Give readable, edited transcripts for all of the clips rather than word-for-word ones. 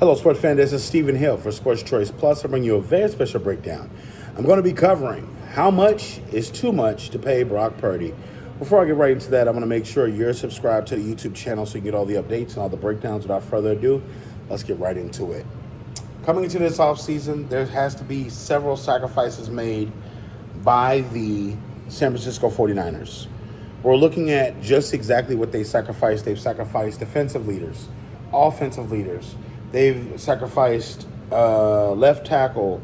Hello, sports fan. This is Stephen Hill for Sports Choice Plus. I bring you a very special breakdown. I'm going to be covering how much is too much to pay Brock Purdy. Before I get right into that, I'm going to make sure you're subscribed to the YouTube channel so you get all the updates and all the breakdowns. Without further ado, let's get right into it. Coming into this offseason, there has to be several sacrifices made by the San Francisco 49ers. We're looking at just exactly what they sacrificed. They've sacrificed defensive leaders, offensive leaders. They've sacrificed left tackle,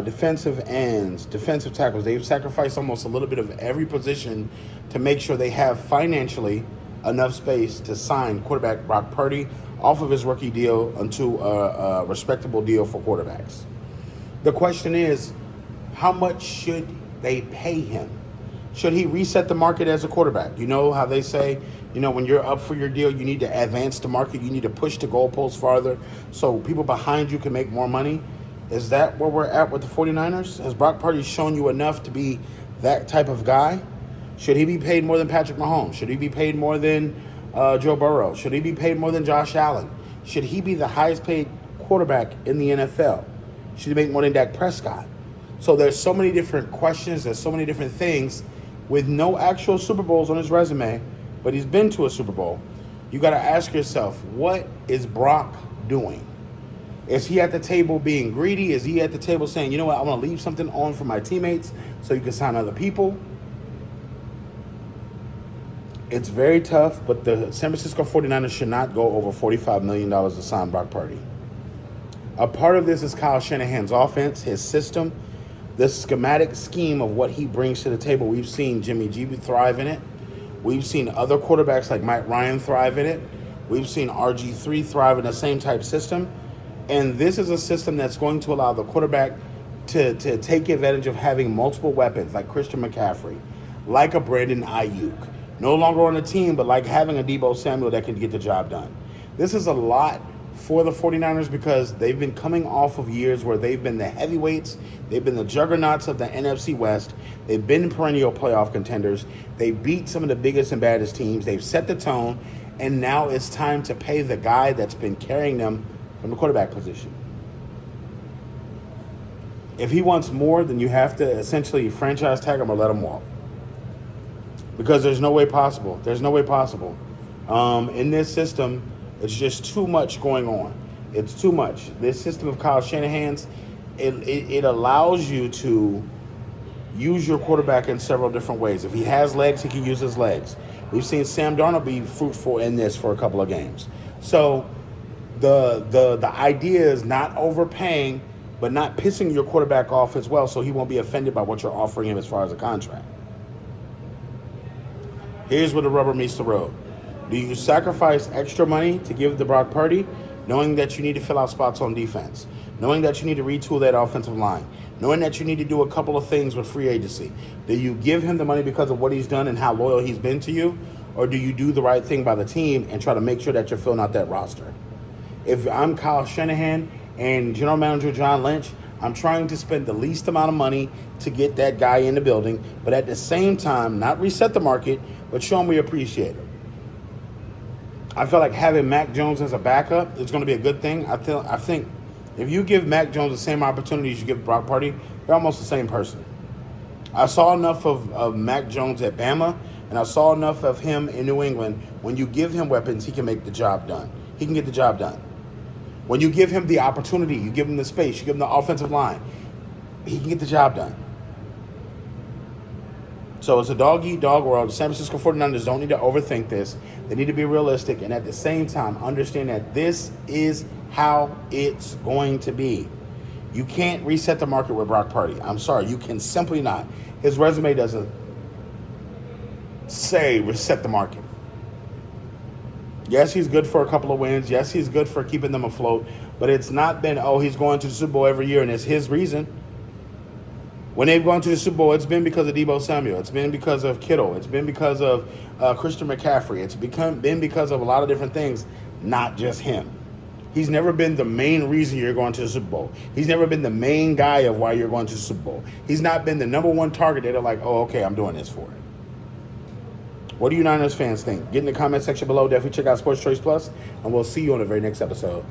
defensive ends, defensive tackles. They've sacrificed almost a little bit of every position to make sure they have financially enough space to sign quarterback Brock Purdy off of his rookie deal into a respectable deal for quarterbacks. The question is, how much should they pay him? Should he reset the market as a quarterback? You know how they say, when you're up for your deal, you need to advance the market. You need to push the goalposts farther so people behind you can make more money. Is that where we're at with the 49ers? Has Brock Purdy shown you enough to be that type of guy? Should he be paid more than Patrick Mahomes? Should he be paid more than Joe Burrow? Should he be paid more than Josh Allen? Should he be the highest paid quarterback in the NFL? Should he make more than Dak Prescott? So there's so many different questions. There's so many different things with no actual Super Bowls on his resume, but he's been to a Super Bowl. You got to ask yourself, what is Brock doing? Is he at the table being greedy? Is he at the table saying, you know what, I want to leave something on for my teammates so you can sign other people? It's very tough, but the San Francisco 49ers should not go over $45 million to sign Brock Purdy. A part of this is Kyle Shanahan's offense, his system, the schematic scheme of what he brings to the table. We've seen Jimmy G thrive in it. We've seen other quarterbacks like Mike Ryan thrive in it. We've seen RG3 thrive in the same type system. And this is a system that's going to allow the quarterback to take advantage of having multiple weapons like Christian McCaffrey, like a Brandon Ayuk. No longer on the team, but like having a Deebo Samuel that can get the job done. This is a lot for the 49ers because they've been coming off of years where they've been the heavyweights, they've been the juggernauts of the NFC West, they've been perennial playoff contenders, they beat some of the biggest and baddest teams, they've set the tone, and now it's time to pay the guy that's been carrying them from the quarterback position. If he wants more, then you have to essentially franchise tag him or let him walk. Because there's no way possible. There's no way possible. In this system, it's just too much going on. It's too much. This system of Kyle Shanahan's, it allows you to use your quarterback in several different ways. If he has legs, he can use his legs. We've seen Sam Darnold be fruitful in this for a couple of games. So the idea is not overpaying, but not pissing your quarterback off as well so he won't be offended by what you're offering him as far as a contract. Here's where the rubber meets the road. Do you sacrifice extra money to give to Brock Purdy, knowing that you need to fill out spots on defense, knowing that you need to retool that offensive line, knowing that you need to do a couple of things with free agency? Do you give him the money because of what he's done and how loyal he's been to you, or do you do the right thing by the team and try to make sure that you're filling out that roster? If I'm Kyle Shanahan and General Manager John Lynch, I'm trying to spend the least amount of money to get that guy in the building, but at the same time, not reset the market, but show him we appreciate him. I feel like having Mac Jones as a backup is going to be a good thing. I think if you give Mac Jones the same opportunities you give Brock Purdy, they're almost the same person. I saw enough of Mac Jones at Bama, and I saw enough of him in New England. When you give him weapons, he can make the job done. He can get the job done. When you give him the opportunity, you give him the space, you give him the offensive line, he can get the job done. So it's a dog-eat-dog world. The San Francisco 49ers don't need to overthink this. They need to be realistic and at the same time understand that this is how it's going to be. You can't reset the market with Brock Purdy. I'm sorry, you can simply not. His resume doesn't say reset the market. Yes, he's good for a couple of wins. Yes, he's good for keeping them afloat. But it's not been, he's going to the Super Bowl every year and it's his reason. When they've gone to the Super Bowl, it's been because of Deebo Samuel. It's been because of Kittle. It's been because of Christian McCaffrey. It's been because of a lot of different things, not just him. He's never been the main reason you're going to the Super Bowl. He's never been the main guy of why you're going to the Super Bowl. He's not been the number one target that are like, okay, I'm doing this for it. What do you Niners fans think? Get in the comment section below. Definitely check out Sports Choice Plus, and we'll see you on the very next episode.